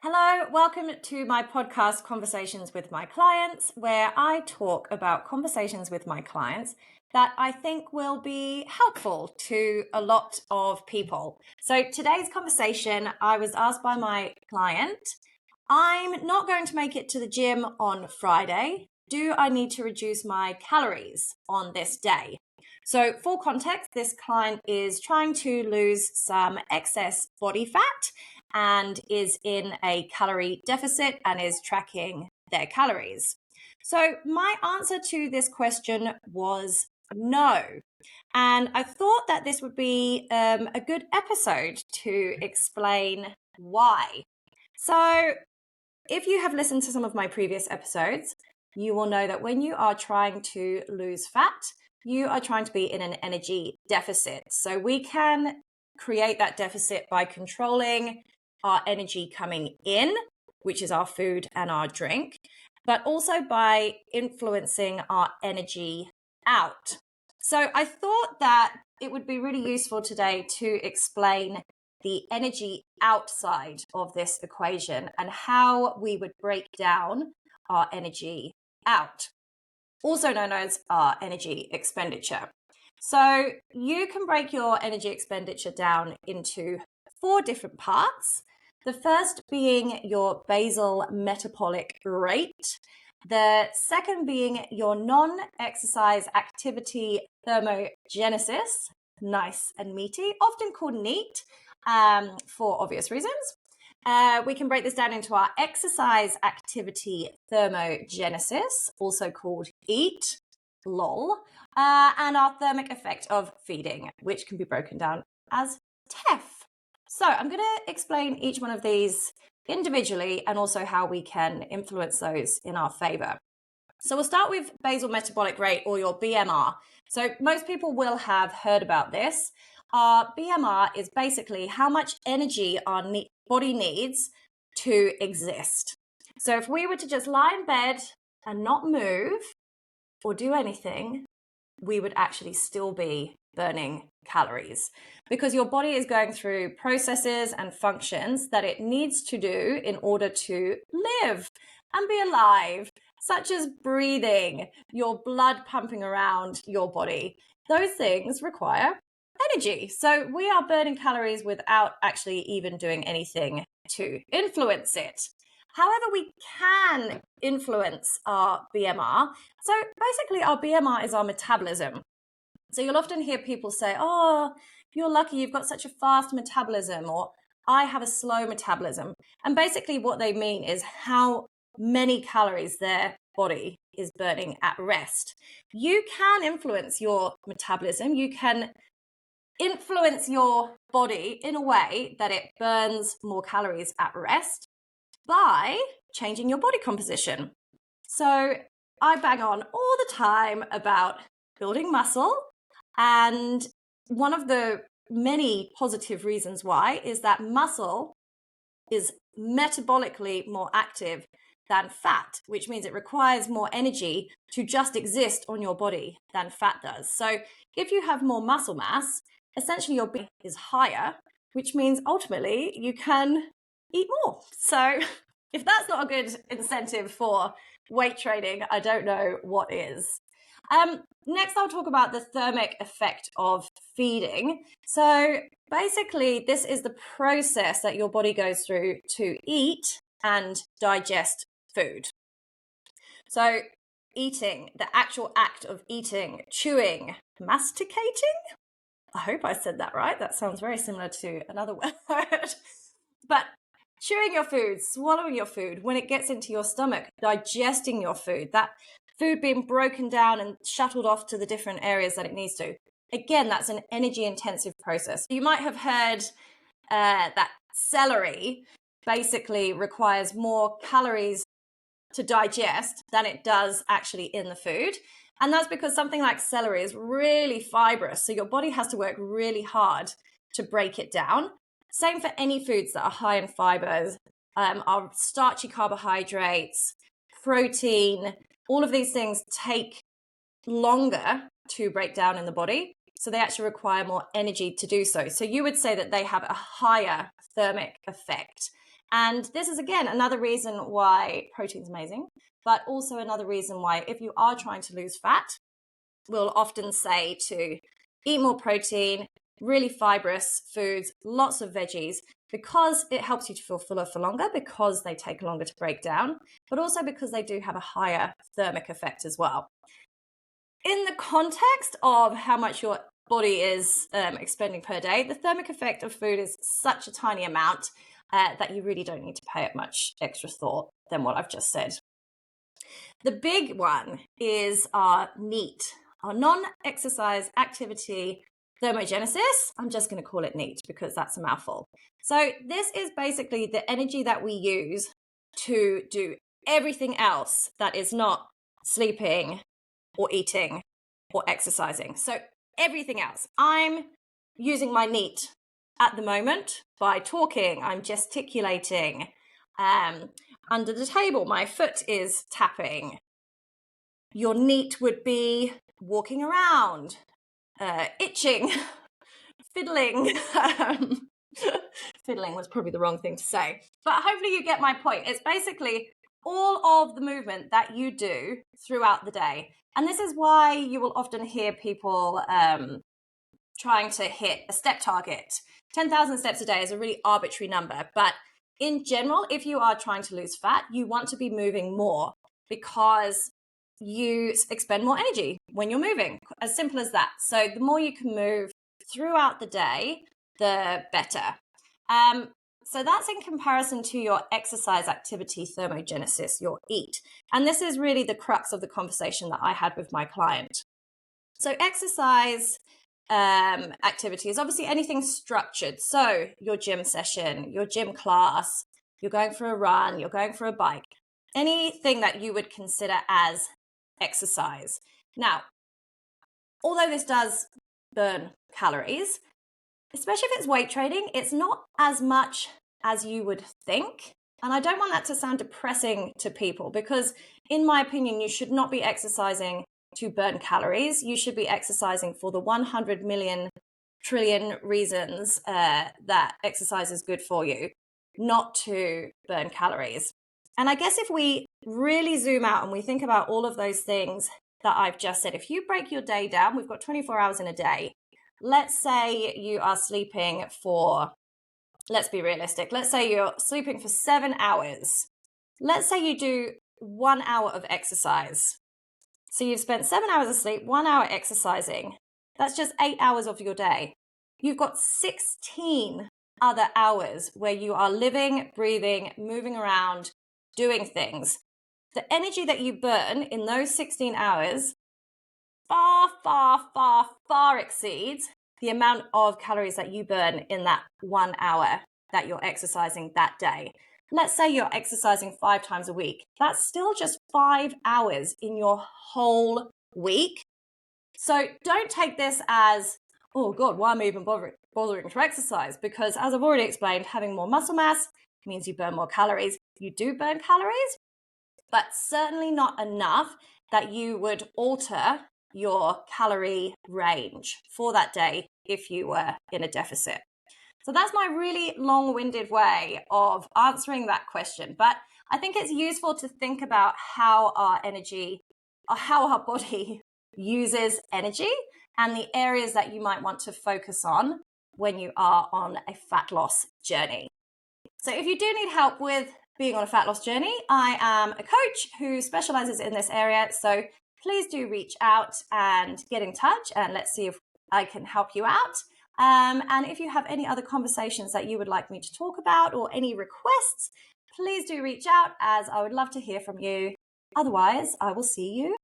Hello, welcome to my podcast, Conversations with My Clients, where I talk about conversations with my clients that I think will be helpful to a lot of people. So today's conversation, I was asked by my client, I'm not going to make it to the gym on Friday. Do I need to reduce my calories on this day? So for context, this client is trying to lose some excess body fat and is in a calorie deficit and is tracking their calories. So my answer to this question was no. And I thought that this would be a good episode to explain why. So if you have listened to some of my previous episodes, you will know that when you are trying to lose fat, you are trying to be in an energy deficit. So we can create that deficit by controlling our energy coming in, which is our food and our drink, but also by influencing our energy out. So I thought that it would be really useful today to explain the energy outside of this equation and how we would break down our energy out, also known as our energy expenditure. So you can break your energy expenditure down into 4 different parts. The first being your basal metabolic rate. The second being your non-exercise activity thermogenesis, nice and meaty, often called NEAT for obvious reasons. We can break this down into our exercise activity thermogenesis, also called EAT, LOL, and our thermic effect of feeding, which can be broken down as TEF. So I'm going to explain each one of these individually and also how we can influence those in our favor. So we'll start with basal metabolic rate, or your BMR. So most people will have heard about this. Our BMR is basically how much energy our body needs to exist. So if we were to just lie in bed and not move or do anything, we would actually still be burning calories, because your body is going through processes and functions that it needs to do in order to live and be alive, such as breathing, your blood pumping around your body. Those things require energy. So we are burning calories without actually even doing anything to influence it. However, we can influence our BMR. So basically, our BMR is our metabolism. So you'll often hear people say, oh, you're lucky, you've got such a fast metabolism, or I have a slow metabolism. And basically what they mean is how many calories their body is burning at rest. You can influence your metabolism. You can influence your body in a way that it burns more calories at rest by changing your body composition. So I bang on all the time about building muscle. And one of the many positive reasons why is that muscle is metabolically more active than fat, which means it requires more energy to just exist on your body than fat does. So if you have more muscle mass, essentially your BMI is higher, which means ultimately you can eat more. So if that's not a good incentive for weight training, I don't know what is. Next, I'll talk about the thermic effect of feeding. So basically, this is the process that your body goes through to eat and digest food. So eating, the actual act of eating, chewing, masticating. I hope I said that right. That sounds very similar to another word. But chewing your food, swallowing your food, when it gets into your stomach, digesting your food, that food being broken down and shuttled off to the different areas that it needs to. Again, that's an energy intensive process. You might have heard that celery basically requires more calories to digest than it does actually in the food. And that's because something like celery is really fibrous. So your body has to work really hard to break it down. Same for any foods that are high in fibers, our starchy carbohydrates, protein. All of these things take longer to break down in the body. So they actually require more energy to do so. So you would say that they have a higher thermic effect. And this is, again, another reason why protein's amazing, but also another reason why if you are trying to lose fat, we'll often say to eat more protein, really fibrous foods, lots of veggies, because it helps you to feel fuller for longer, because they take longer to break down, but also because they do have a higher thermic effect as well. In the context of how much your body is expending per day, the thermic effect of food is such a tiny amount that you really don't need to pay it much extra thought than what I've just said. The big one is our NEAT, our non-exercise activity thermogenesis. I'm just going to call it NEAT because that's a mouthful. So this is basically the energy that we use to do everything else that is not sleeping or eating or exercising. So everything else. I'm using my NEAT at the moment by talking. I'm gesticulating. Under the table, my foot is tapping. Your NEAT would be walking around, itching, fiddling. Fiddling was probably the wrong thing to say, but hopefully you get my point. It's basically all of the movement that you do throughout the day. And this is why you will often hear people trying to hit a step target. 10,000 steps a day is a really arbitrary number, but in general, if you are trying to lose fat, you want to be moving more because you expend more energy when you're moving. As simple as that. So the more you can move throughout the day, the better. So that's in comparison to your exercise activity thermogenesis, your EAT. And this is really the crux of the conversation that I had with my client. So exercise activity is obviously anything structured. So your gym session, your gym class, you're going for a run, you're going for a bike, anything that you would consider as exercise. Now, although this does burn calories, especially if it's weight training, it's not as much as you would think. And I don't want that to sound depressing to people because, in my opinion, you should not be exercising to burn calories. You should be exercising for the 100 million trillion reasons that exercise is good for you, not to burn calories. And I guess if we really zoom out and we think about all of those things that I've just said, if you break your day down, we've got 24 hours in a day. Let's say you are sleeping for, let's be realistic, let's say you're sleeping for 7 hours. Let's say you do 1 hour of exercise. So you've spent 7 hours of sleep, 1 hour exercising. That's just 8 hours of your day. You've got 16 other hours where you are living, breathing, moving around, doing things. The energy that you burn in those 16 hours far exceeds the amount of calories that you burn in that 1 hour that you're exercising that day. Let's say you're exercising 5 times a week. That's still just 5 hours in your whole week. So don't take this as, oh God, why am I even bothering to exercise? Because as I've already explained, having more muscle mass means you burn more calories. You do burn calories, but certainly not enough that you would alter your calorie range for that day if you were in a deficit. So that's my really long-winded way of answering that question. But I think it's useful to think about how our body uses energy and the areas that you might want to focus on when you are on a fat loss journey. So if you do need help with being on a fat loss journey, I am a coach who specializes in this area. So please do reach out and get in touch and let's see if I can help you out. And if you have any other conversations that you would like me to talk about or any requests, please do reach out as I would love to hear from you. Otherwise, I will see you